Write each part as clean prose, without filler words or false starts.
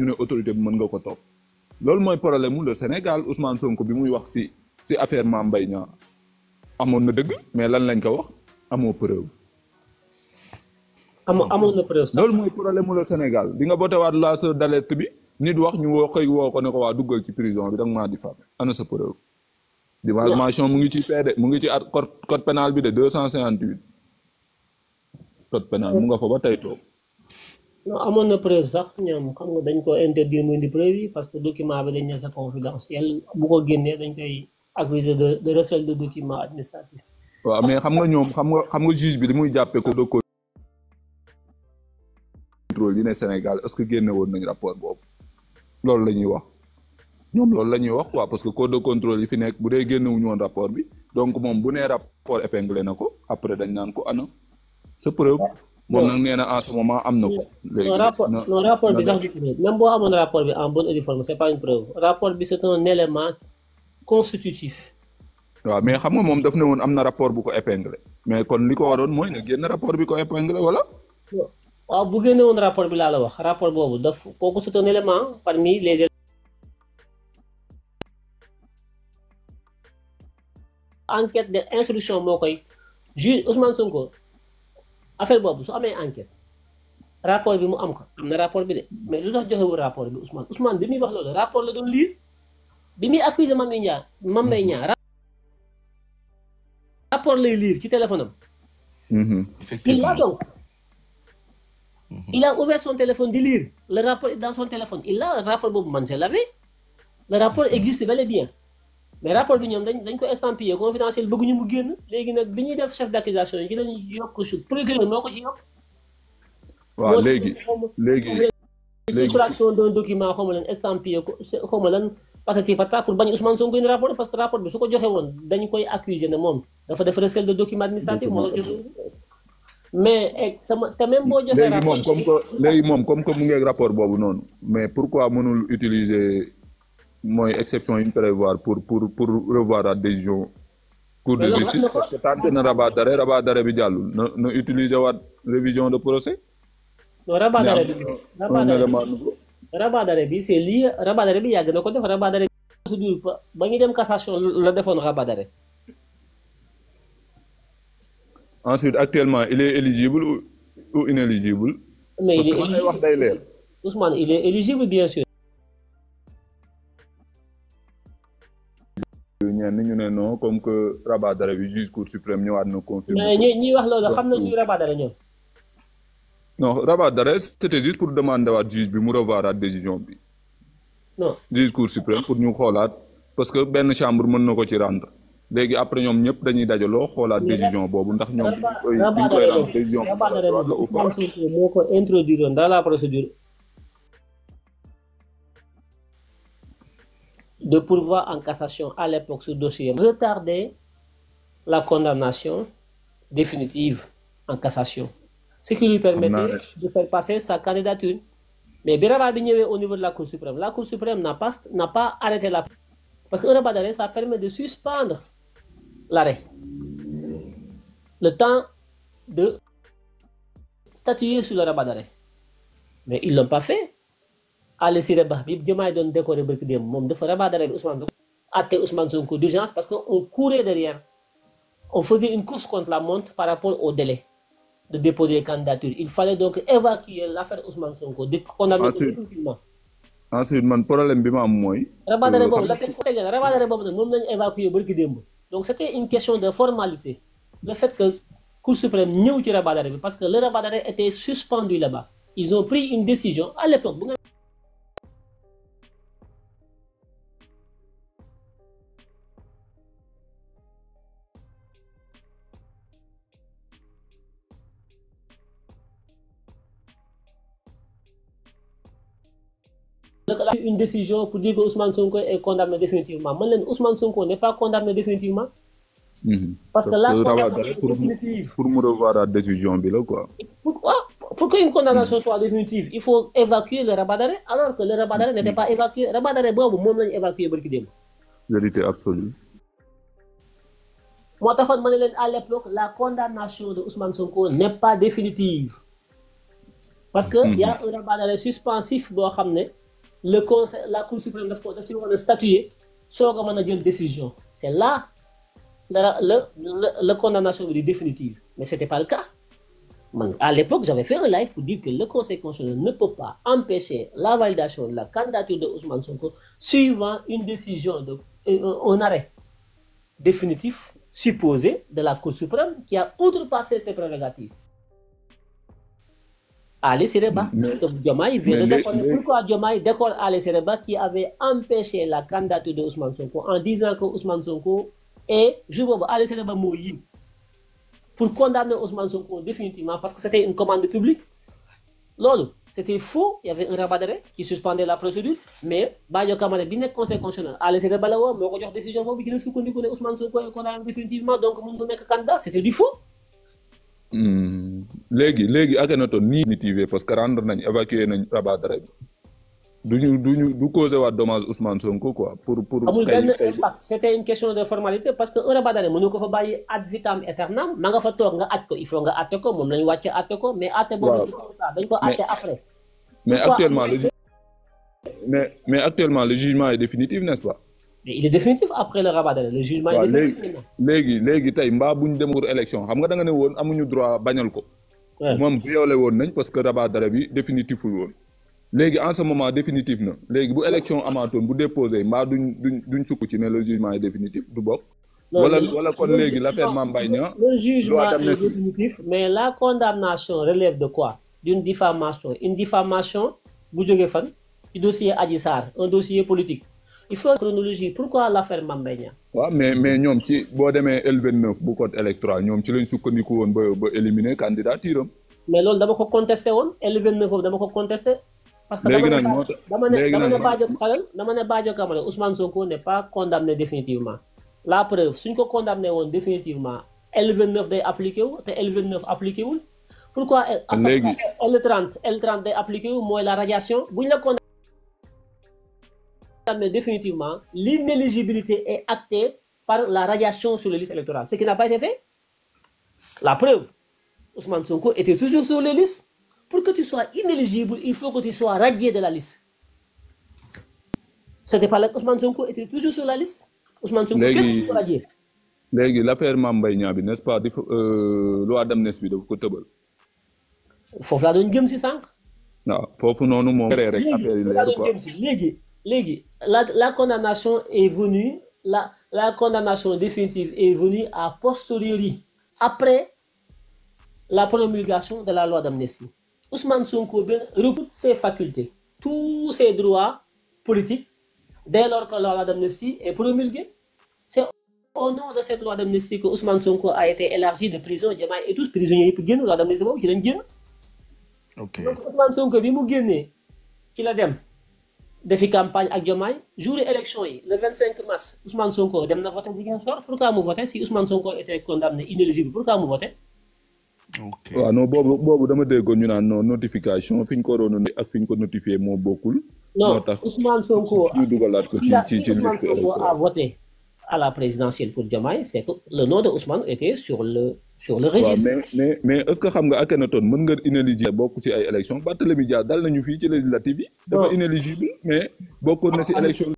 ñu ne autorité bi mën nga ko topp loolu mooy problème mu le Sénégal Ousmane Sonko bi muy wax si affaire Mame Mbaye Niang amoon na dëgg mais lan lañ ko wax amoo preuve. amoon na preuve sax loolu mooy problème mu le Sénégal di nga botewaat lanceur d'alerte bi nit wax ñu woo ko ne ko waa duggal ci prison bi da nga maa diffamé ana sa preuve. diffamation mu ngi ci peede mu ngi ci code pénal bi de 258 code pénal mu nga fa ba tey toog. non amoon na preuve sax ñoom xam nga dañ ko interdire muy indi preuve yi parce que document bi dañ ne c'est confidentiel bu ko génnee dañ koy accuser de recel de document administratif. waaw mais xam nga ñoom xam nga juge bi li muy jàppee ko de contrôle yi ne Sénégal est-ce que génne woon nañ rapport boobu loolu la ñuy wax ñoom loolu la ñuy wax quoi parce que code de contrôle yi fi nekk bu dee génnewuñu woon rapport bi donc moom bu nee rapport épinglé na ko après dañ naan ko ana sa preuve. moom nag nee na en ce moment am na ko. léegi non rapport bi sax du preuve même boo amoon rapport bi en bonne et due forme c'est pas une preuve rapport bi c'est un élément constitutif. waaw mais xam nga moom daf ne woon am na rapport bu ko épinglé mais kon li ko waroon mooy nga génn rapport bi ko épinglé wala. waaw bu génne woon rapport bi laa la wax rapport boobu daf kooku c'est un élément parmi les enquête de instruction moo koy juge Ousmane Sonko affaire boobu su amee enquête rapport bi mu am ko am na rapport bi de mais lu tax joxewul rapport bi Ousmane bi muy wax loolu rapport la doon lire bi muy accuser Mame Mbaye Niang rapport lay lire ci téléphone am. Effectivement. Il a ouvert son téléphone di lire le rapport est dans son téléphone il a rapport boobu man je l'avais le rapport existe bel et bien mais rapport bi ñoom dañ ko estampillé confidentiel bëgguñu mu génn léegi nag bi ñuy def chef d'accusation yi ci lañu yokk su procureur moo ko ci yokk. waaw léegi extraction d'un document xaw ma leen estampillé ko xaw ma lan patati patata pour bañ Ousmane Sonko indi rapport parce que rapport bi su ko joxe woon dañ koy accuser ne moom dafa def recel de document administratif moo la joxe mais te même boo joxee rapport léegi moom comme que mu ngi rapport boobu noonu mais pourquoi mënul utiliser mooy exception yi ñu prévoir pour revoir la décision cour de justice parce que tant que na rabat d'arrêt bi jàllul na utiliser waat révision de procès. non rabat d'arrêt bi c'est lié rabat d'arrêt bi yàgg na ko def rabat d'arrêt bi procédure ba ñu dem cassation la defoon rabat d'arrêt. Ensuite, actuellement, il est éligible ou inéligible? Mais parce que Ousmane, il est éligible, bien sûr. Nous non, comme que rabat d'arrêt du juge Cour suprême nous a confirmé. Mais nous avons rabat d'arrêt. Non, rabat d'arrêt, c'était juste pour demander au juge de revoir la décision. Non. Juge Cour suprême pour nous regarder, parce que ben chambre mën nako ci rendre. Légui après ñom ñëpp dañuy dajaloo xoolaat décision boobu ndax ñoom dañ koy rendre décision ou pas. moo ko introduire dans la procédure de pourvoi en cassation à l'époque ce dossier retarder la condamnation définitive en cassation ce qui lui permettait de faire passer sa candidature mais bi rabat bi ñëwee au niveau de la Cour suprême n'a pas arrêté la parce que un rabat d'arrêt ça permet de suspendre l'arrêt le temps de statuer sur le rabat d'arrêt mais ils l'ont pas fait Aly Ciré Bah bi Diomaye doon décorer barki démb moom dafa rabat d'arrêt bi Ousmane Sonko d'urgence parce que on courait derrière on faisait une course contre la montre par rapport au délai de dépôt des candidatures il fallait donc évacuer l'affaire Ousmane Sonko de condamner définitivement. Ensuite man problème bi ma am mooy. rabat d'arrêt boobu la teg ko tegee rabat d'arrêt boobu nag moom lañu évacuer barki démb donc c'était une question de formalité le fait que Cour suprême ñëw ci rabat d'arrêt bi parce que le rabat d'arrêt était suspendu là-bas ils ont pris une décision à l'époque bu nga une décision pour dire que Ousmane Sonko est condamné définitivement. Ousmane Sonko n'est pas condamné définitivement. Parce que la condamnation est définitive. Pour me revoir la décision, quoi. Pourquoi? Pour qu'une condamnation soit définitive, il faut évacuer le rabat d'arrêt, alors que le rabat d'arrêt n'était pas évacué. Le rabat d'arrêt, bon, moi, je évacué. Vérité absolue. Moi, à l'époque, la condamnation de Ousmane Sonko n'est pas définitive. Parce qu'il y a un rabat d'arrêt suspensif, la Cour suprême daf ci war a statuer soo ko mën a jël décision c'est là la condamnation bi di définitive mais c'était pas le cas. À l'époque, j'avais fait un live pour dire que le Conseil constitutionnel ne peut pas empêcher la validation de la candidature de Ousmane Sonko suivant une décision, un arrêt définitif supposé de la Cour suprême qui a outrepassé ses prérogatives. Ali Sereba, Diomaye vient de décorer. Pourquoi Diomaye décore Ali Sereba qui avait empêché la candidature de Ousmane Sonko en disant que Ousmane Sonko est, je vois, Ali Sereba mouillé pour condamner Ousmane Sonko définitivement parce que c'était une commande publique. Lolo, c'était faux, il y avait un rabat d'arrêt qui suspendait la procédure, mais Badio Kamara, bien le Conseil constitutionnel, a laissé le balawa, mais on a décision pour qu'il ne soit connu que Ousmane Sonko est condamné définitivement, donc on ne peut pas candidat, c'était du faux. Légui, Akhenaton ni motivé parce que rendre nañ évacuer nañ rabat d'arrêt. Du causer wa dommage Ousmane Sonko quoi pour c'était une question de formalité parce que un rabat d'arrêt mënu ko fa bayyi ad vitam aeternam ma nga fa tok nga acc ko il faut nga atté ko mom lañ wacce atté ko mais atté bobu c'est comme ça dañ ko atté après mais actuellement le jugement est définitif n'est-ce pas? Mais il est définitif après le rabat d'arrêt le jugement est définitif. Légui tay mba buñ dem pour élection xam nga da nga né won amuñu droit bañal ko mom violé won nañ parce que rabat d'arrêt bi définitiful won. Légui en ce moment définitif na légui bu élection amatoon bu déposer mbaa duñ sukk ci ne le jugement est définitif du bokk wala kon légui l'affaire Mame Mbaye Niang le jugement est définitif mais la condamnation relève de quoi? D'une diffamation. Une diffamation bu jógee fan ci dossier Adji Sarr un dossier politique. Il faut une chronologie. Pourquoi l'affaire Mame Mbaye Niang? Ouais, mais ñom ci bo démé L29 bu code électoral ñom ci lañ sukkandiku won ba éliminer candidature am. Mais loolu dama ko contesté won L29 boobu dama ko contesté. Parce que dama ne Badio Camara Ousmane Sonko n'est pas condamné définitivement. La preuve, si on condamné définitivement, L29 est appliqué ou L29 appliqué ou? Pourquoi L30 est appliqué ou? Moi, la radiation, si on condamné définitivement, l'inéligibilité est actée par la radiation sur les listes électorales. Ce qui n'a pas été fait. La preuve, Ousmane Sonko était toujours sur les listes. Pour que tu sois inéligible, il faut que tu sois radié de la liste. C'était pas là qu'Ousmane Sonko était toujours sur la liste. Ousmane Sonko était toujours radié. L'affaire Mame Mbaye Niang, n'est-ce pas, loi d'amnistie de ko teubal. Fofu la doon gëm ci sank. Non, fofu nonu mom rek affaire yi leer quoi. Légui, la condamnation est venue, la condamnation définitive est venue a posteriori, après la promulgation de la loi d'amnistie. Ousmane Sonko recoupe ses facultés, tous ses droits politiques, dès lors que la loi d'amnistie est promulguée. C'est au nom de cette loi d'amnistie que Ousmane Sonko a été élargi de prison, Diomaye et tous prisonniers qui viennent, la loi d'amnistie qui viennent. Ok. Donc Ousmane Sonko, bi mu génné ci la dem défi campagne ak Diomaye, jour élection yi, le 25 mars, Ousmane Sonko dem na voter Ziguinchor. Pourquoi mu voter si Ousmane Sonko était condamné inéligible? Pourquoi mu voter? Ok. waaw non boobu dama déggoon ñu naan non notification fi ñu ko waroon ak fi ñu ko notifié moo bokkul. Non, Ousmane Sonko ñu dugalaat ko ci Ousmane Sonko a voté à la présidentielle pour Diomaye, c'est que le nom de Ousmane était sur le registre. Ouais, mais est-ce que xam nga Akhenaton mën nga inéligible bokk ci ay élection Barthélémy Dias dal nañu fii ci législative yi. dafa inéligible mais bokkoon na ci élection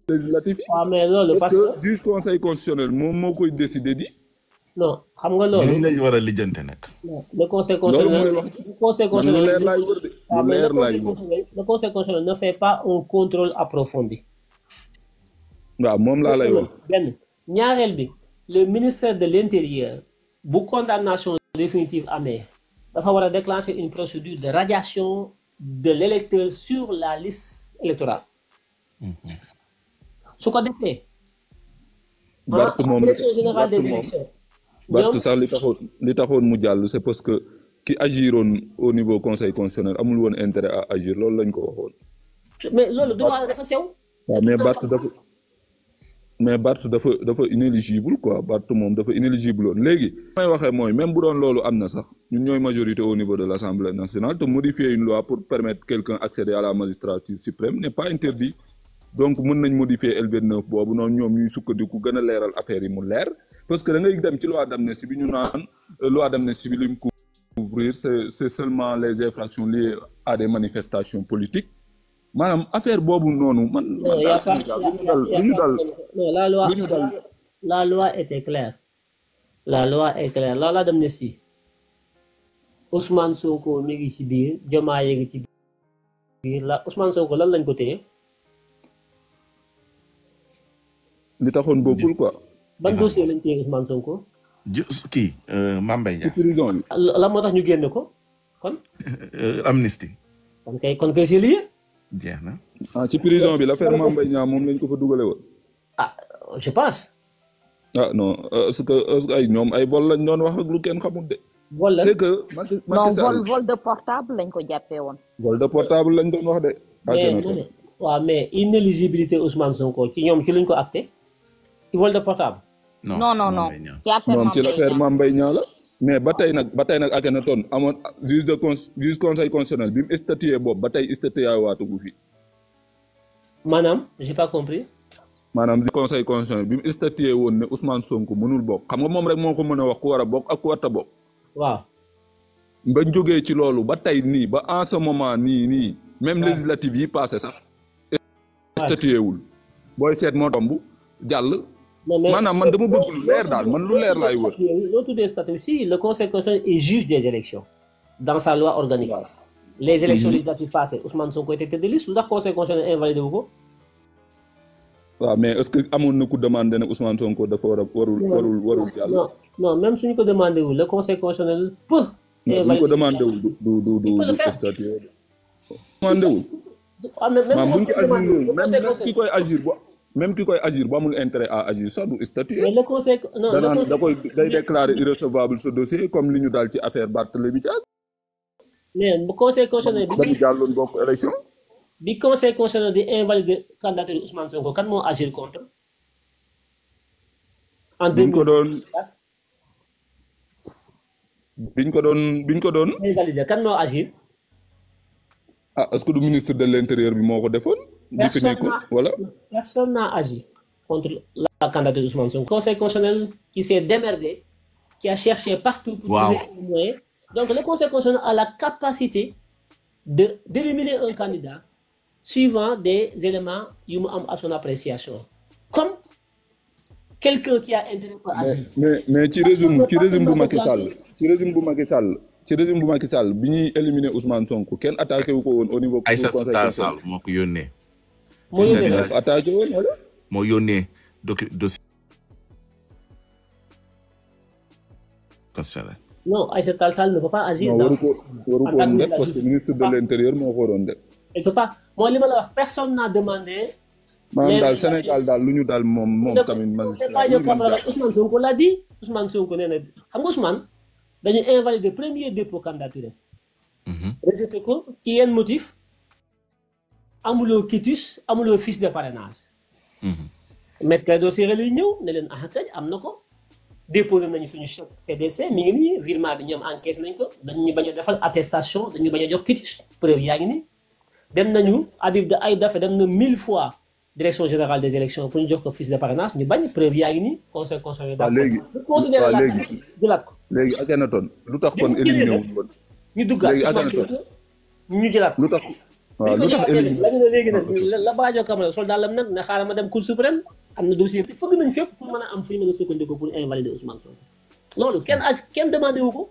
législative yi. waaw mais loolu parce que juge conseil constitutionnel moom moo koy décider di. Non, xam nga loolu. lañu war a lijjante nag. Le conseil constitutionnel. Le conseil constitutionnel ne fait pas un contrôle approfondi. waaw moom laa lay wax. benn ñaareel bi le ministère de l'Intérieur bu condamnation définitive amee dafa war a déclencher une procédure de radiation de l'électeur sur la liste électorale. su ko defee. Barth moom direction générale des élections. Barth sax li taxoon mu jàll c'est parce que ki agiroon au niveau conseil constitutionnel amul woon intérêt à agir loolu lañ ko waxoon. mais loolu droit dafa sew. waaw mais Barth dafa inéligible quoi Barth moom dafa inéligible woon léegi. may waxee mooy même bu doon loolu am na sax ñun ñooy majorité au niveau de l'Assemblée nationale te modifier une loi pour permettre quelqu'un accéder à la magistrature suprême n'est pas interdit. Donc mën nañ modifier L29 boobu noonu ñoom ñuy sukkandiku gën a leeral affaire yi mu leer parce que da ngay dem ci loi d'amnistie bi ñu naan loi d'amnistie bi li mu couvrir c'est seulement les infractions liées à des manifestations politiques maanaam affaire boobu noonu man Non, il y a daal pas, Sénégal il y a lu ñu pas dal non, lu ñu dal la loi était claire. La loi est claire. La loi d'amnistie. Ousmane Sonko mi ngi ci biir, Diomaye ngi ci biir. La Ousmane Sonko lan lañ ko téye? li taxoon bokkul quoi Ban dossier lañ téye Ousmane Sonko? kii Mame Mbaye ci Niang prison bi Lan moo tax ñu génne ko? Kon amnistie kon kay c'est lié. jeex na. ci prison bi l'affaire Mame Mbaye Niang moom lañ ko fa dugale woon Ah, je pense. non est-ce que ay ñoom ay vol lañ doon wax ak lu kenn xamul de Vol la. c'est que Macky non Sall vol de portable lañ ko jàppee woon. vol de portable lañ doon wax de mais waaw mais inéligibilité Ousmane Sonko ci ñoom ci luñ ko acté ci vol de portable. non Mame Mbaye Niang. ci affaire moom ci Mame Mbaye l'affaire Niang. Mame Mbaye Niang la mais ba tey nag Akhenaton amoon juge conseil constitutionnel bi mu statué boobu ba tey statué waatugu fi Maanaam j'ai pas compris. maanaam juge conseil constitutionnel bi mu statué woon ne Ousmane Sonko mënul bokk xam nga moom rek moo ko mën a wax ku war a bokk ak ku warta bokk waaw. ba jógee ci loolu ba tey nii ba en ce moment nii même Ouais. législative yi passé sax statué wul booy seet moo tomb jàll Non, mais maanaam man dama bëgg lu leer daal man lu leer laay wër l'autre des statuts, si le Conseil constitutionnel est juge des élections dans sa loi organique. Les élections législatives passées, Ousmane Sonko était tête de liste, lu tax Conseil constitutionnel invalidé wu ko. waaw mais est-ce que amoon na ku demandé ne Ousmane Sonko dafa warul jàll Non, même suñu ko demandé wu, le Conseil constitutionnel peut bu ñu ko demandé wul du Il peut le faire. statué demandé wul Ah, mais même maam bu ñu ko agir le même Conseil ki koy agir ba même ki koy agir ba amul intérêt à agir sax du statué mais le Conseil non, le danaan Conseil- day déclarer irrecevable ce dossier comme li ñu daal ci affaire Barthélémy Dias mais le Conseil constitutionnel dañu jàlloon bokk élection bi Conseil constitutionnel di invalider candidature Ousmane Sonko kan moo agir contre en biñ ko doon 2024 biñ ko doon invalider kan moo agir est-ce que du ministre de l'intérieur bi moo ko defoon bi fi nekkoon voilà personne n'a agi contre la candidature d'Ousmane Sonko. Conseil constitutionnel qui s'est démerdé, qui a cherché partout pour Wow. trouver un moyen. Donc le Conseil constitutionnel a la capacité d'éliminer un candidat suivant des éléments yu mu am à son appréciation. Comme quelqu'un qui a intérêt pour agir. mais ci régime bu Macky Sall ci régime bu Macky Sall bi ñuy éliminer Ousmane Sonko kenn attaqué wu ko woon au niveau Aïssata conseil Tall constitutionnel Sall moo ko yónnee. Moo Seen yónnee message. ko attaqué woon wala moo yónnee dossier constitutionnel. Non, Aïssata Tall Sall ne peut pas agir non dans waru ko en tant woon que def parce que ministre de l'intérieur moo ko waroon def il peut pas. Moi li ma la wax personne n'a demandé. maanaam daal Mais- Sénégal daal lu ñu daal moom tamit C'est magistrat pas lu yow ñu Camara daal. Ousmane Sonko l'a dit Ousmane Sonko nee na xam nga Ousmane dañu invalider premier dépôt candidature rejeté ko ci yenn motif amuloo quitus amuloo fiche de parrainage maître Clédor Ciré Ly ñëw ne leen ah kañ am na ko déposé nañu suñu chèque CDC mi ngi nii virement bi ñoom encaisse nañ ko dañu ñu bañ a defal attestation dañu bañ a jox quitus preuve yaa ngi nii dem nañu Habib Daffé dem na 1000 fois direction générale des élections pour ñu jox ko fiche de parrainage ñu bañ preuve yaa ngi nii conseil constitutionnel waaw léegi considéré la léegi jëlaat ko léegi Akhenaton lu tax kon éliminé wul woon ñu duggaat léegi Ousmane Akhenaton Sonko ñu jëlaat ko lu tax waaw lu tax éliminé la ñu ne léegi nag la Badio Camara sol daal lam nag ne xaaral ma dem cour suprême am na dossier fëgg nañ fépp pour mën a am fu ñu mën a sukkandiku pour invalider Ousmane Sonko loolu kenn demandé wu ko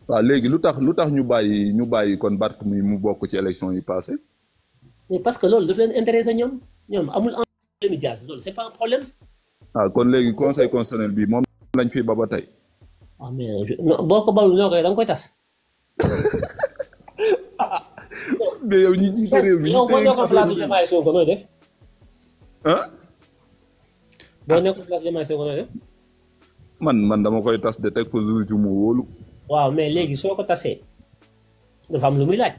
waaw léegi lu tax ñu bàyyi kon Barth mu bokk ci élection yi passé mais parce que loolu daf leen intéressé ñoom amul en médias loolu c'est pas un problème kon léegi conseil constitutionnel bi moom lañ fi ba tey waaw mais non boo ko balul noo koy da nga koy tas mais yow ñi jiite réew mi yow boo nekkoon place Diomaye Sonko nooy def boo nekkoon place Diomaye Sonko nooy def man dama koy tas de teg fa juge ju mu wóolu waaw mais léegi soo ko tasee dafa am lu muy laaj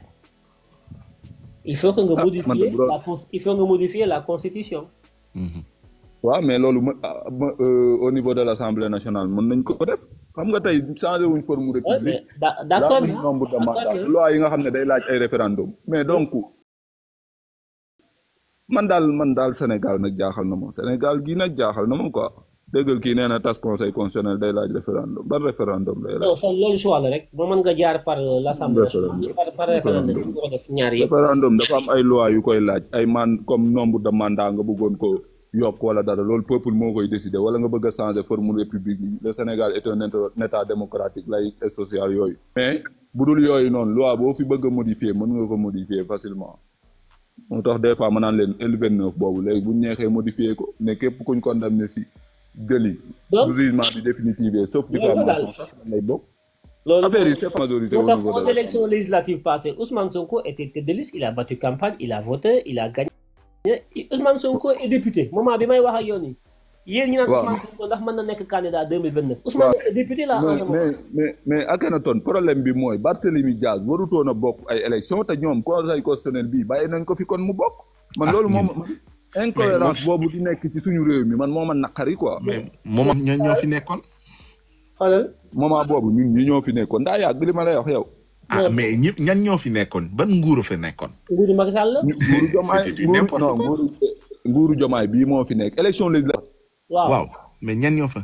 il faut que nga modifier la constitution waaw mais loolu au niveau de l'Assemblée nationale mën nañ ko def xam nga tey changé wuñ forme république d'accord la nombre de mandat loi yi nga xam ne day laaj ay référendum mais donc man daal Sénégal nag jaaxal na ma Sénégal gii nag jaaxal na ma quoi dëggal kii nee na tas conseil constitutionnel day laaj référendum ban référendum lay laaj. non son loolu choix la rek ba mën nga jaar par l'Assemblée nationale par référendum ñu ko def ñaar yëpp. référendum dafa am ay loi yu koy laaj ay comme nombre de mandat nga bëggoon ko yokk wala dara loolu peuple moo koy décider wala nga bëgg a changer formule république yi le Sénégal est un état démocratique laïque et social yooyu. mais bu dul yooyu noonu loi boo fi bëgg a modifier mën nga ko modifier facilement moo tax des fois ma naan leen L29 boobu léegi bu ñu neexee modifier ko ne képp kuñ condamné si délit. donc jugement bi définitive sauf diffamation sax lay bokk. affaire yi c'est pas majorité au niveau de l'élection législative passée Ousmane Sonko était tête de liste, il a battu campagne, il a voté, il a gagné. Ousmane Sonko est député moment bi may wax ak yow nii yéen ñi naan Ousmane Sonko ndax mën na nekk candidat 2029 Ousmane est député là en ce moment. mais Akhenaton problème bi mooy Barthélémy Diaz warutoon a bokk ay élection te ñoom conseil constitutionnel bii bàyyi nañ ko fi kon mu bokk man loolu moom incohérence boobu di nekk ci suñu réew mi man moo ma naqari quoi. mais moom ñan ñoo fi nekkoon. xoolal moment boobu ñun ñi ñoo fi nekkoon daa yàgg li ma lay wax yow. mais ñëpp ñan ñoo fi nekkoon ban nguuru fi nekkoon. nguuru Macky Sall la. nguuru Jomaay nguuru Jomaay bii moo fi nekk élection législative. waaw mais ñan ñoo fa.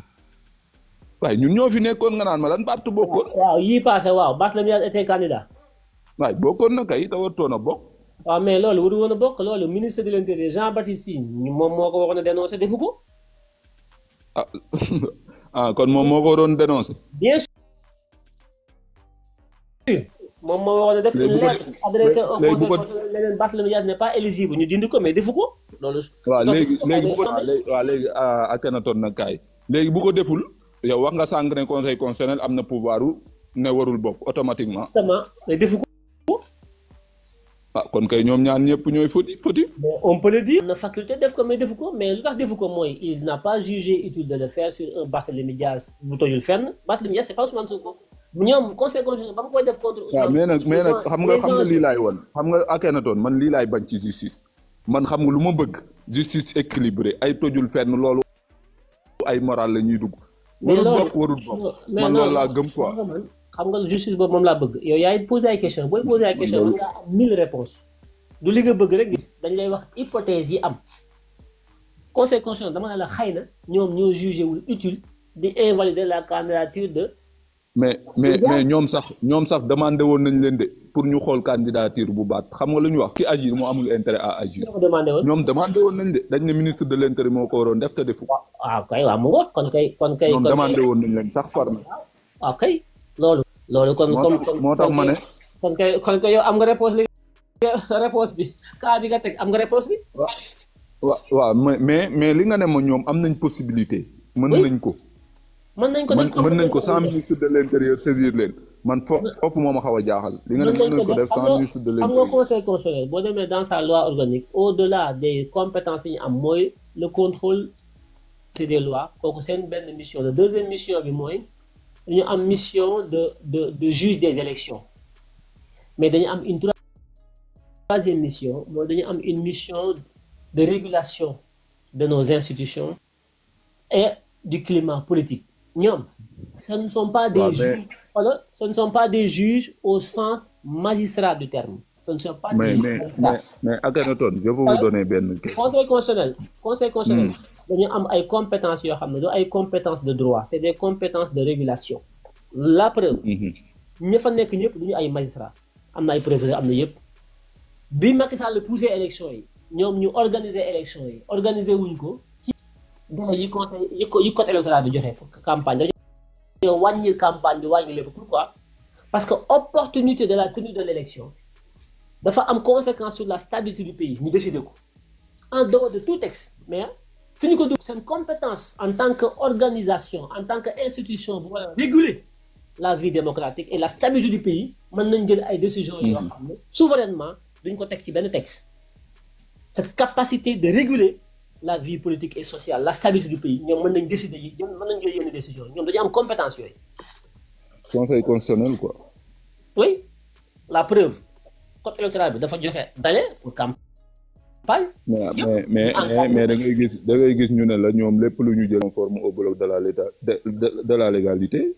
waaye ñun ñoo fi nekkoon nga naan ma lan Barth bokkoon. waaw yii passé waaw Barthélémy Dias était candidat. waaye bokkoon na kay te warutoon a bokk. waaw mais loolu waru woon a bokk loolu ministre de l'intérieur Jean-Baptiste Tine moom moo ko waroon a dénoncer defu ko. kon moom moo ko waroon dénoncer. bien sûr moom moo waroon a def une lettre adressée au conseil constitutionnel leneen Barthélémy Dias n'est pas éligible ñu dindi ko mais defu ko loolu. waaw léegi Akhenaton nag kaay léegi bu ko deful yow wax nga sànq ne conseil constitutionnel am na pouvoir ne warul bokk automatiquement. mais defu ko. kon kay ñoom ñaan ñëpp ñooy fautif. mais on peut le dire. am na faculté def ko mais defu ko mais lu tax defu ko mooy il n'a pas jugé utile de le faire sur un Barthélémy Dias bu tojul fenn Barthélémy Dias c'est pas Ousmane Sonko ñoom conseil constitutionnel ba mu koy def contre Ousmane. mais nag xam nga lii laay woon xam nga Akhenaton man lii laay bañ ci justice man xam nga lu ma bëgg justice équilibrée ay tojul fenn loolu ay moral la ñuy dugg. warul bokk man loolu laa gëm quoi. xam nga justice boobu moom laa bëgg yow yaay posé ay question booy posé ay question mën nga am 1000 réponses du li nga bëgg rek dañ lay wax hypothèse yi am conseil constitutionnel dama ne la xëy na ñoom ñoo jugé wul utile di invalider la candidature de. mais ñoom sax demandé woon nañ leen de pour ñu xool candidature bu baat xam nga lu ñu wax ki agir moo amul intérêt à agir. ñoom demandé woon nañ de dañ ne ministre de l'intérieur moo ko waroon def te defu. waaw kay waaw mu ngoog kon kay. ñoom demandé woon nañ leen sax far na. waaw kay. loolu kon moo tax ma ne kon kay yow am nga réponse bi cas bi nga teg am nga réponse bi. waaw mais li nga ne ma ñoom am nañ possibilité. mën nañ ko. mën nañ ko sans ministre de l'intérieur saisir leen man foofu moo ma xaw a jaaxal. li nga ne mën nañ ko def sans ministre de l'intérieur. am nga conseil constitutionnel boo demee dans sa loi organique au-delà des compétences yi ñu am mooy le contrôle des lois kooku seen benn mission la deuxième mission bi mooy. dañu am mission de juge des élections mais dañu am une troisième mission mooy dañu am une mission de régulation de nos institutions et du climat politique ñoom ce ne sont pas des juges voilà ce ne sont pas des juges au sens magistrat du terme ce ne sont pas des magistrats mais Akhenaton je vais vous donner benn conseil constitutionnel dañu am ay compétences yoo xam ne du ay compétences de droit c'est des compétences de régulation la preuve ña fa nekk ñëpp duñu ay magistrats am na ay professeurs am na yëpp bi Macky Sall poussé élection yi ñoom ñu organiser élection yi organiser wuñ ko ci délai yi conseil yi code électoral bi joxe pour campagne dañoo wàññi campagne bi wàññi lépp pourquoi parce que opportunité de la tenue de l'élection dafa am conséquence sur la stabilité du pays ñu décider ko en dehors de tout texte mais fi ñu ko dugg seen compétence en tant que organisation en tant que institution bu war a réguler la vie démocratique et la stabilité du pays mën nañ jël ay décisions yoo xam ne souverainement duñ ko teg ci benn texte cette capacité de réguler la vie politique et sociale la stabilité du pays ñoom mën nañ décider yi mën nañ jël yenn décisions ñoom dañu am compétence yooyu. conseil constitutionnel quoi. oui la preuve code électoral bi dafa joxe délai pour campagne. mais da ngay gis ñu ne la ñoom lépp lu ñu jël conforme au bloc de de la légalité.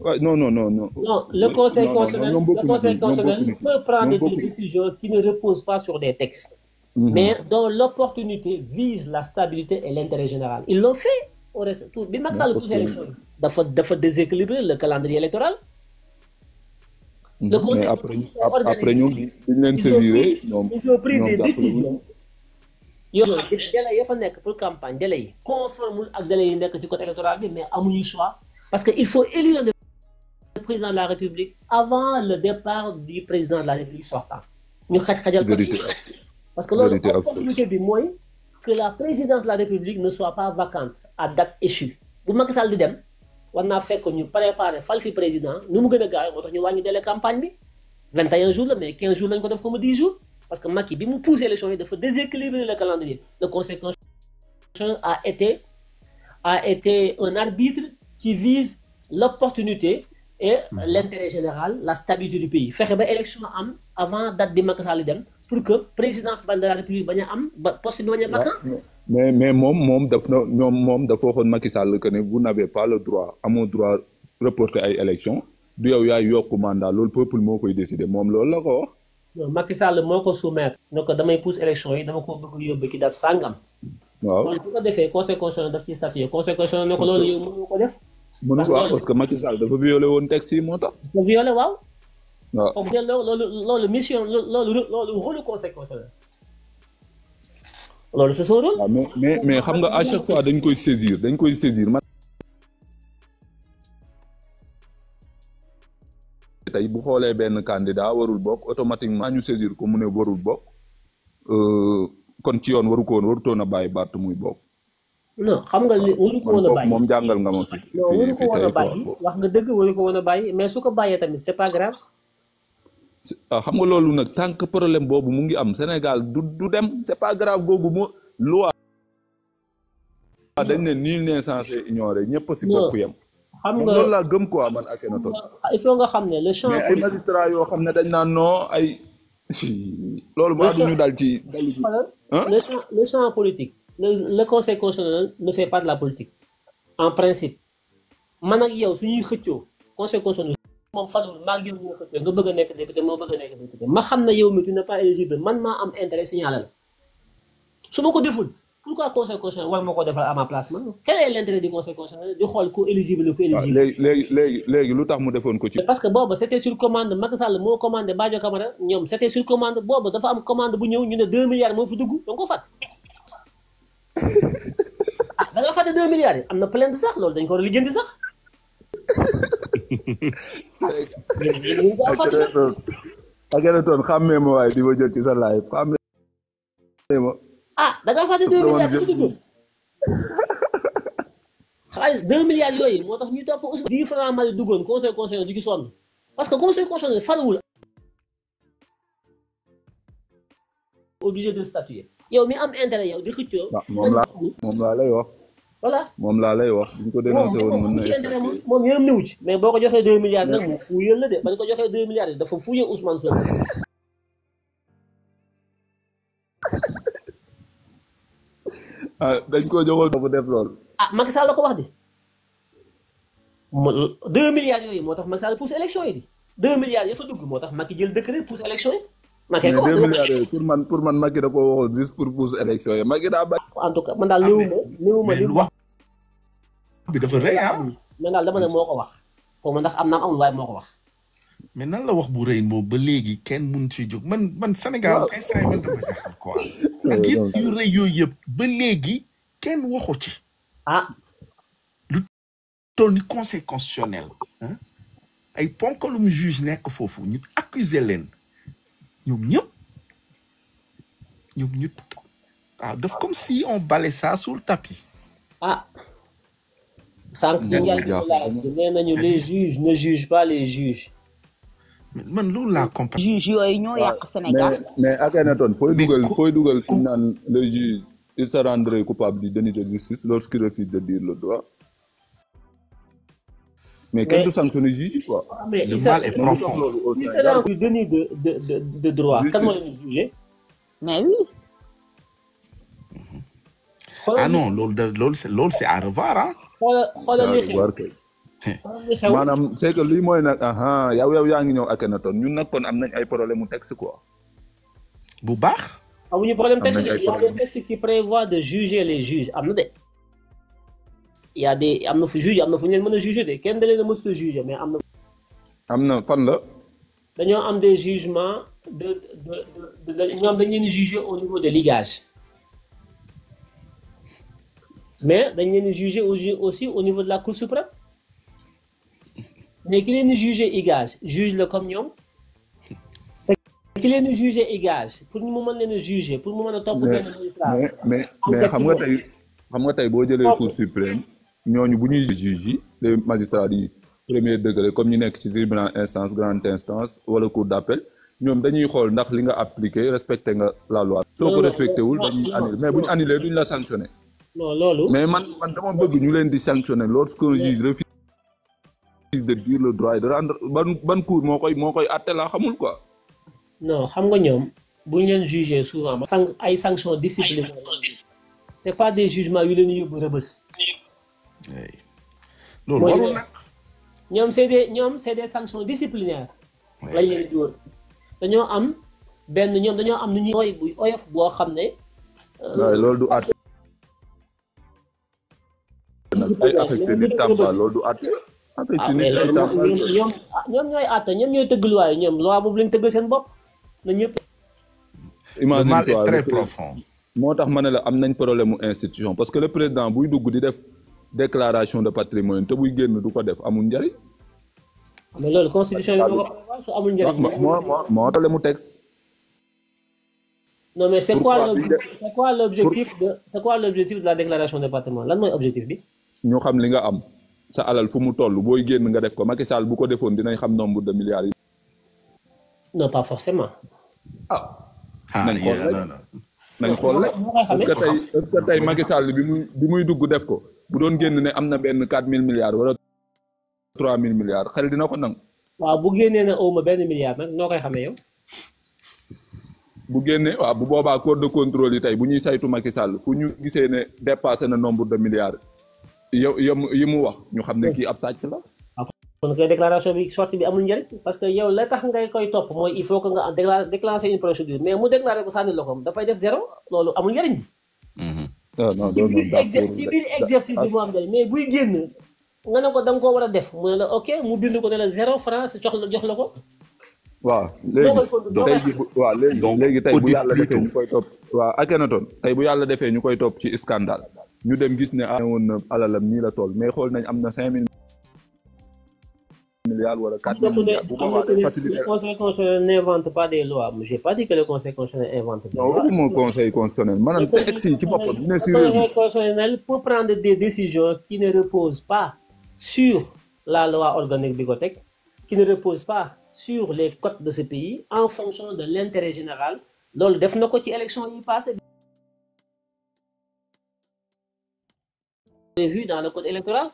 Ouais, non. Non, le conseil constitutionnel peut prendre des décisions qui ne reposent pas sur des textes, mais dont l'opportunité vise la stabilité et l'intérêt général. Ils l'ont fait au reste tout bi Macky Sall pousse élection yi dafa déséquilibrer le calendrier électoral. Le conseil mais après ñoom dañ leen saisir ñoom ils ont pris des décisions. yow délai ya fa nekk pour campagne délai yi conforme ak délai yi nekk ci côté électoral bi mais amuñu choix parce que il faut élire le président de la République avant le départ du président de la République sortant. ñu xajal ko ci parce que loolu opportunité bi mooy que la présidence de la République ne soit pas vacante à date échue bu Macky Sall di dem war naa fekk ñu préparer fal fi président nu mu gën a gaaw moo tax ñu wàññi délai campagne bi 21 jours la mais 15 jours lañ ko def comme 10 jours parce que Macky bi mu poussé élection yi dafa déséquilibrer le calendrier. Le Conseil constitutionnel a été un arbitre qui vise l'opportunité et l'intérêt général, la stabilité du pays. Faire une élection avant date de Macky Sall dem pour que présidence de la République bañ a am poste bi bañ a vacant. mais moom dafa waxoon Macky Sall que ne vous n'avez pas le droit amoo droit reporter ay élection du yow yaay yokk mandat loolu peuple moo koy décider moom loolu la ko wax. non Macky Sall moo ko soumettre ne ko damay pousse élection yi dama ko bëgg yóbbu ki date sàngam. waaw loolu bu ko defee conseil constitutionnel daf ci statué conseil constitutionnel ne ko loolu yow mënu ko def. mënu ko wax parce que Macky Sall dafa violé woon texte yi moo tax. dafa violé waaw. waaw foofu loolu mission loolu rôle conseil constitutionnel. loolu c'est son rôle. waaw mais xam nga à chaque fois dañ koy saisir man. tey bu xoolee benn candidat warul bokk automatiquement ñu saisir ko mu ne warul bokk kon ci yoon warutoon a bàyyi Barth muy bokk. non xam nga li waru ko woon a bàyyi moom jàngal nga ma fi. non waru ko woon a bàyyi wax nga dëgg waru ko woon a bàyyi mais su ko bàyyee tamit c'est pas grave. xam nga loolu nag tant que problème boobu mu ngi am Sénégal du dem c'est pas grave googu moo loi dañ ne nul n'est censé ignorer ñëpp si bokk yem. xam nga loolu laa gëm quoi man Akhenaton. il faut nga xam ne le champ. mais ay magistrats yoo xam ne dañ naan non ay loolu maa duñu dal ci. le champ politique. le conseil constitutionnel ne fait pas de la politique en principe man ak yow suñuy xëccoo conseil constitutionnel moom falul maa ngi yow ñu xëccoo nga bëgg a nekk député moo bëgg a nekk député ma xam ne yow mi tu n'es pas éligible man maa am intérêt signalé la su ma ko deful pourquoi conseil constitutionnel war ma ko defal à ma place man quel est l'intérêt du conseil constitutionnel di xool ku éligible ku éligible. léegi lu tax mu defoon ko ci. parce que boobu c'était sur commande Macky Sall moo commandé Badio Camara ñoom c'était sur commande boobu dafa am commande bu ñëw ñu ne 2 milliards moo fi dugg da nga ko fàtte. ah da nga fàtte 2 milliards yi am na plainte sax loolu dañ ko war a lijjanti sax. Akhenaton xàmmee ma waaye di ma jël ci sa live xàmmee ma. ah da nga fàtte 2 milliards yi dugg xaalis 2 milliards yooyu moo tax ñu topp aussi 10 francs Mali duggoon conseil constitutionnel du ci sonn parce que conseil constitutionnel faluwul obligé de statuer yow mi am intérêt yow di xëccoo. moom laa lay wax. voilà moom laa lay wax. bu ñu ko dénoncé woon mën na moom yoonam newu ci mais boo ko joxee 2 milliards nag mu fuuyal la de ba ñu ko joxee 2 milliards dafa fuuyee Ousmane Sonko. dañ ko joxoon bu def lool. Macky Sall la ko wax di 2 milliards yooyu moo tax Macky Sall pousse élection yi di 2 milliards ya fa dugg moo tax Macky jël décret pousse élection yi. Macky ko wax 2 milliards yooyu pour man Macky da koo waxoon juste pour pousse élection yi Macky daa bàyyi. en tout cas man daal néewuma li wax bi dafa rëy ah. man daal dama ne moo ko wax xaw ma ndax am naam amul waaye moo ko wax. mais nan la wax bu rëy boobu ba léegi kenn mun ci jóg man Sénégal instant man dama jaxal quoi. ak yëpp yu rëy yooyu yëpp ba léegi kenn waxu ci. lu toll ni conseil constitutionnel ay ponkalum juge nekk foofu ñu accuser leen ñoom ñëpp def comme si on balait ça sous le tapis. sànq ci nee nañu les juges ne jugent pas les juges. man loolu laa comprendre. juge yooyu ñoo yàq Sénégal. mais Akhenaton fooy dugal ci naan le juge il se rendrait coupable de déni de justice lorsqu'il refuse de dire le droit. mais kenn du sanctionner juge yi quoi. le mal est profond. il se rend du déni de droit. kan moo leen jugé. mais oui. non loolu c'est à revoir ah. xoolal li xew maanaam c'est que lii mooy nag yow yaa ngi ñëw Akhenaton ñun nag kon am nañ ay problème mu texte quoi. bu baax. amuñu problème texte il y a des textes qui prévoient de juger les juges am na de. y a des am na fu juge am na fu ñu leen mën a juger de kenn da leen a mësut a juger mais am na fan la. dañoo am des jugements de ñoom dañ leen di juger au niveau de ligage mais dañ leen di juger aussi au niveau de la Cour suprême mais ki leen di juger igage juge la comme ñoom ki leen di juger igage pour mu mën leen a juger pour mu mën a topp benn magistrat mais xam nga tey boo jëlee Cour suprême ñooñu bu ñuy juge yi les magistrats yi premier degré comme ñu nekk ci tribunal instance grande instance wala cour d'appel ñoom dañuy xool ndax li nga appliqué respecté nga la loi soo ko respecté wul dañuy annulé mais bu ñu annulé duñ la sanctionné non loolu mais man dama bëgg ñu leen di sanctionné lorsqu'un juge refuse de dire le droit et de rendre ban cour moo koy àtte laa xamul quoi. non xam nga ñoom bu ñu leen jugé souvent ay sanctions disciplinaires c'est pas des jugements yu leen yóbbu rëbës. loolu warul nag. ñoom c'est des sanctions disciplinaires. lañ leen di dóor dañoo am nu ñuy buy oyof boo xam ne. waaw loolu du àtte. ay affecté nit Tamba loolu du àtte. affecté nit ay Tamba ñoom ñooy àtte ñoom ñooy tëgg loi ñoom loi boobu lañ tëggal seen bopp na ñëpp. imagine mal est très profond. moo tax ma ne la am nañ problème mu institution parce que le président buy dugg di def déclaration de patrimoine te buy génn du ko def amul njariñ. mais loolu constitution bi moo ko prévoir su amul njariñ. moo problème mu texte. non mais c'est quoi l'objectif de la déclaration de patrimoine lan mooy objectif bi. ñu xam li nga am sa alal fu mu toll booy génn nga def ko Macky Sall bu ko defoon dinañ xam nombre de milliards yi. non pas forcément. nañ xool rek est-ce que tey Macky Sall bi muy dugg def ko bu doon génn ne am na benn 4000 milliards wala 3000 milliards xel dina ko nangu. waaw bu génnee ne awma benn milliard nag noo koy xamee yow. bu génnee waaw bu boobaa corps de contrôle yi tey bu ñuy saytu Macky Sall fu ñu gisee ne dépassé na nombre de milliards yi mu wax ñu xam ne kii ab sàcc la. kon kay déclaration bi sortie bi amul njëriñ parce que yow la tax ngay koy topp mooy il faut que nga déclencher une procédure mais mu déclaré ko sànni loxoom dafay def zéro loolu amul njëriñ bi. non ci biir exercice bi mu am njëriñ mais buy génn nga ne ko da nga koo war a def mu ne la ok mu bind ko ne la 0 francs jox la ko. waaw léegi tey bu yàlla defee ñu koy topp. waaw Akhenaton tey bu yàlla defee ñu koy topp ci scandale ñu dem gis ne woon na alalam nii la toll mais xool nañ am na 5000 milliards wala 4000 milliards bu boobaa day faciliter. Le Conseil constitutionnel n'invente pas des lois. J'ai pas dit que le Conseil constitutionnel invente des lois. Non, mon Conseil constitutionnel maanaam texte yi ci boppam dina si réew mi. Le Conseil constitutionnel peut prendre des décisions qui ne reposent pas sur la loi organique bi ko teg, qui ne reposent pas sur les codes de ce pays en fonction de l'intérêt général. loolu def na ko ci élection yi passé. Prévu dans le code électoral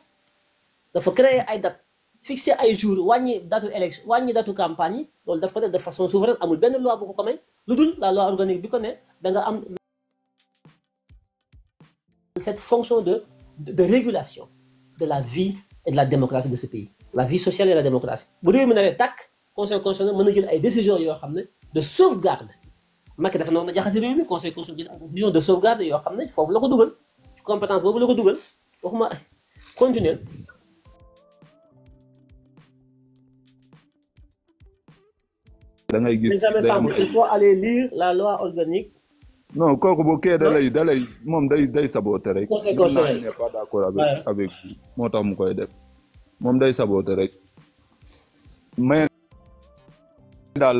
dafa créer ay date fixer ay jours wàññi datu élection wàññi datu campagne yi loolu daf ko def de façon souveraine amul benn loi bu ko may lu dul la loi organique bi ko ne da nga am cette fonction de régulation de la vie et de la démocratie de ce pays, la vie sociale et la démocratie. bu réew mi ne tàkk conseil constitutionnel mën na jël ay décisions yoo xam ne de sauvegarde Macky dafa noonu na jaxase réew mi conseil constitutionnel jël ay décisions de sauvegarde yoo xam ne foofu la ko dugal ci compétence boobu la ko dugal waxuma continuer. da ngay gis il faut aller lire la loi organique. non kooku bu kee da lay moom day saboter rek. conseil constitutionnel n'est pas d'accord avec vous moo tax mu koy def moom day saboter rek mais daal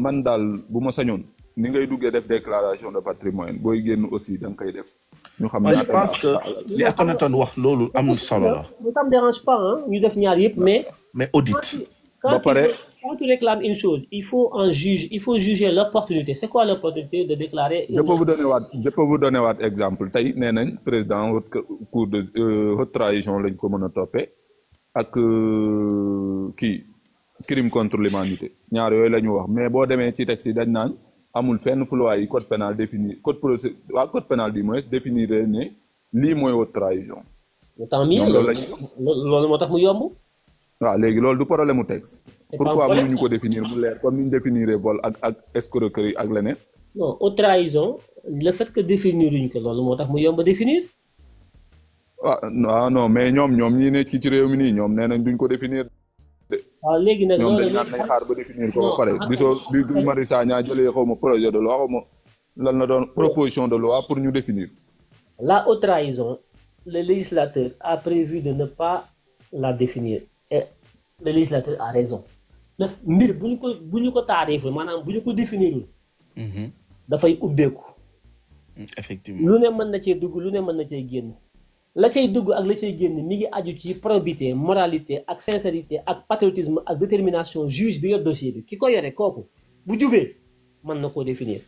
man daal bu ma sañoon ni ngay duggee def déclaration de patrimoine booy génn aussi da nga koy def. ñu xam je pense que li Akhenaton wax loolu amul solo la. ça me dérange pas ñu def ñaar yëpp mais audit. Quand tu réclames une chose, il faut juger l'opportunité. C'est quoi l'opportunité de déclarer? Je peux vous donner un exemple. Tay nenañ président cour de haute trahison lañ ko mëna topé ak crime contre l'humanité. Ñaar yoy lañu wax mais bo démé ci texte dañ nan amul fenn fu loi yi code pénal défini code pénal du moins définir né li moy haute trahison. Tant mieux lolu motax mu yomb. waaw léegi loolu du problème mu texte. pourquoi mënuñu ko définir mu leer comme ni ñu définir vol ak escroquerie ak leneen. non haute trahison le fait que définir uñ ko loolu moo tax mu yomb définir. non mais ñoom ñii ne ci réew mi nii ñoom nee nañ duñ ko définir. waaw léegi nag ñoom dañ naan nañ xaar ba définir ko ba pare. gisoo bi Guy Marius Sagna jëlee xaw ma projet de loi xaw ma lan la doon proposition de loi pour ñu définir. La haute trahison, le législateur a prévu de ne pas la définir et le législateur a raison. mbir bu ñu ko taariful maanaam bu ñu ko définirul. dafay ubbeeku. effectivement lu ne mën na cee dugg lu ne mën na cee génn. la cay dugg ak la cay génn mi ngi aju ci probité moralité ak sincérité ak patriotisme ak détermination juge bi yor dossier bi ki ko yore kooku bu jubee mën na koo définir.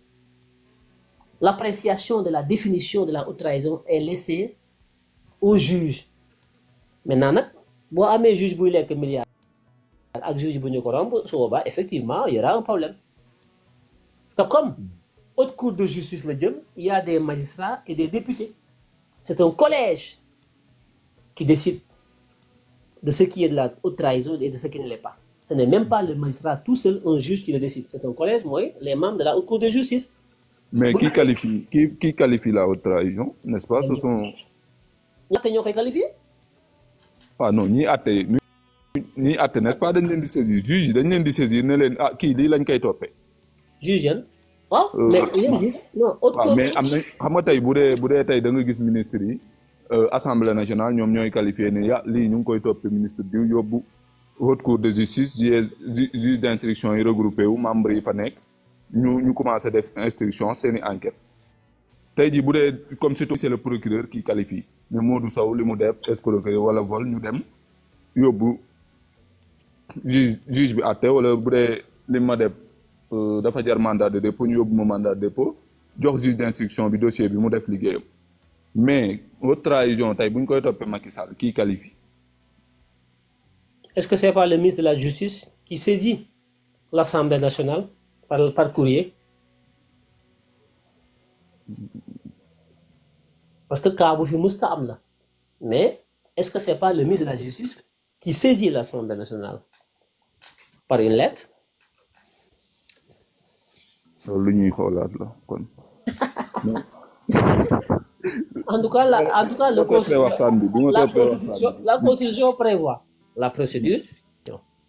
L'appréciation de la définition de la haute trahison est laissée au juge. Maintenant nag boo amee juge buy lekk milliard ak juge bu ñu ko romb su boobaa effectivement il y aura un problème te comme haute cour de justice la jëm il y a des magistrats et des députés. C'est un collège qui décide de ce qui est de la haute trahison et de ce qui ne l'est pas. Ce n'est même pas le magistrat tout seul, un juge qui le décide. C'est un collège, moi, les membres de la haute cour de justice. Mais qui qualifie la haute trahison, n'est-ce pas? Ce sont... ñaata ñoo koy qualifié? Ah non, ñi àtte n'est-ce pas dañ leen di saisir juge yi dañ leen di saisir ne leen kii lii lañ koy toppee. Juge yan? waaw mais non haute cour mais am na xam nga tey bu dee tey da nga gis ministre yi assemblée nationale ñoom ñooy qualifié ne lii ñu ngi koy toppee ministre diw yóbbu haute cour de justice juge d'instruction yi regroupé wu membres yi fa nekk ñu commencé def instruction seeni enquête tey jii bu dee comme c'est le procureur qui qualifie mais Modou Sow li mu def escroquerie wala vol ñu dem yóbbu juge bi àtte wala bu dee li ma def dafa jar mandat de dépôt ñu yóbbu ma mandat de dépôt jox juge d'instruction bi dossier bi mu def liggéeyam mais haute trahison tey bu ñu koy toppee Macky Sall kii qualifie. Est-ce que c'est pas le ministre de la Justice qui saisit l'Assemblée nationale par courrier? Parce que cas bu fi musta am la mais est-ce que c'est pas le ministre de la Justice qui saisit l'Assemblée nationale par une lettre? loolu lu ñuy xoolaat la kon. En tout cas, la Constitution prévoit la procédure,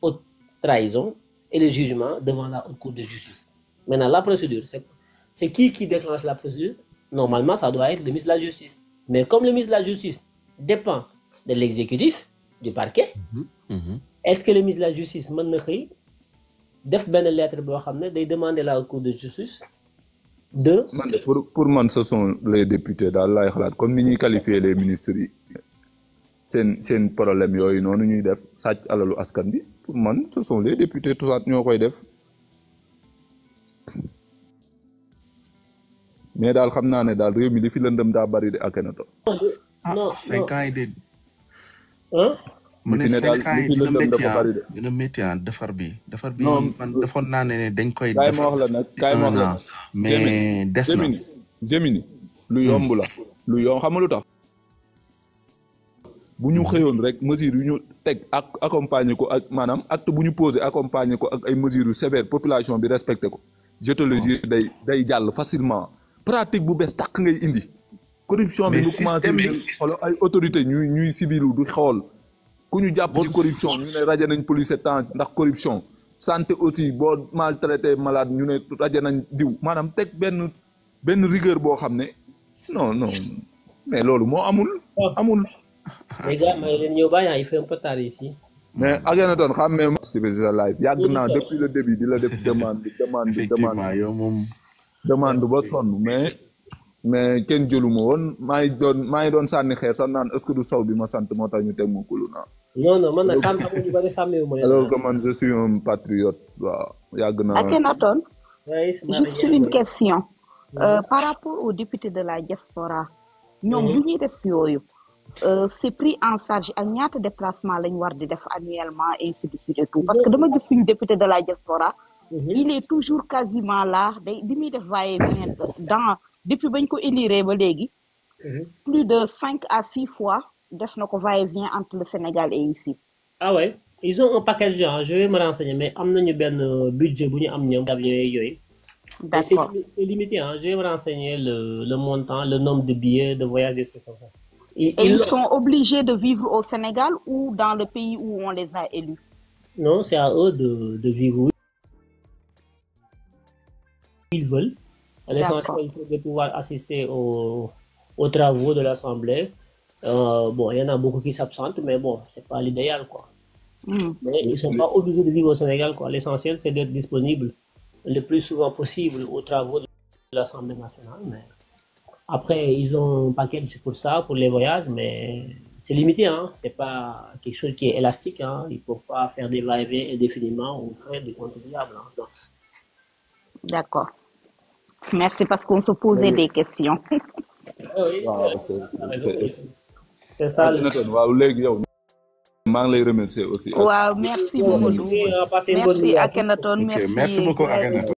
haute trahison et le jugement devant la haute cour de justice. Maintenant, la procédure, c'est qui déclenche la procédure? Normalement, ça doit être le ministre de la Justice. Mais comme le ministre de la Justice dépend de l'exécutif, du parquet, est-ce que le ministre de la Justice mën na xëy def benn lettre boo xam ne day demander la haute cour de justice de. man pour man ce sont les députés daal laay xalaat comme ni ñuy qualifier les ministres yi seen problème yooyu noonu ñuy def sàcc alalu askan bi pour man ce sont les députés tout ça ñoo koy def mais daal xam naa ne daal réew mi li fi lëndëm daa bari de Akhenaton. non 5 ans yi de. mu ne 5 ans yi dina métti defar bi. man defoon naa ne dañ koy. kaay ma wax la nag kaay ma wax la mais des na Gemini lu yomb la lu yomb xam nga lu tax. bu ñu xëyoon rek mesures yu ñu teg ak accompagner ko ak maanaam acte bu ñu posé accompagner ko ak ay mesures yu sévères population bi respecté ko je te le jure day jàll facilement pratique bu bees tàq ngay indi. corruption bi ñu commencé xool ay autorités ñuy civilu du xool. ku ñu jàpp ci corruption ñu ne rajo nañ police temps ndax corruption santé aussi boo maltraité malade ñu ne rajo nañ diw maanaam teg benn rigueur boo xam ne non mais loolu moo amul. Les gars, il fait un peu tard ici. Mais Akhenaton xam nga participer si sa live yàgg naa depuis le début di la def demande ba sonn mais kenn jëluma woon maa ngi doon sànni xeer sax naan est-ce que du saw bi ma sant moo tax ñu teg ma kulu naa. non man nag ñu bari xàmmee wu ma leen. alors que man je suis un patriote waaw yàgg naa. Akhenaton, juste une question. Par rapport aux députés de la diaspora ñoom lu ñuy def yooyu c'est pris en charge ak ñaata déplacement lañ war di def annuellement ainsi de suite et tout parce que dama gis suñu député de la diaspora il est toujours quasiment là di muy def va-et-vient depuis bañ ko élire ba léegi plus de 5 à 6 fois def na ko va-et-vient entre le Sénégal et ici. Ah ouais, ils ont un paquet de gens, je vais me renseigner mais am nañu benn budget bu ñu am ñoom avions yooyu. D'accord. C'est limité, hein. Je vais me renseigner le montant, le nombre de billets de voyage et tout ça. Ils sont obligés de vivre au Sénégal ou dans le pays où on les a élus? Non, c'est à eux de vivre où ils veulent. L'essentiel, c'est de pouvoir assister aux travaux de l'Assemblée. Bon, il y en a beaucoup qui s'absentent, mais bon, c'est pas l'idéal, quoi. Mais ils sont pas obligés de vivre au Sénégal, quoi. L'essentiel, c'est d'être disponible le plus souvent possible aux travaux de l'Assemblée nationale. Mais après, ils ont un package pour ça, pour les voyages, mais c'est limité, hein. C'est pas quelque chose qui est élastique, hein. Ils peuvent pas faire des va-et-vient indéfiniment aux frais du contribuable, hein. D'accord. Merci, parce qu'on se posait des questions. Oui, c'est ça. Remercier aussi. Wow, merci Mamadou. Merci Akhenaton. Merci beaucoup Akhenaton.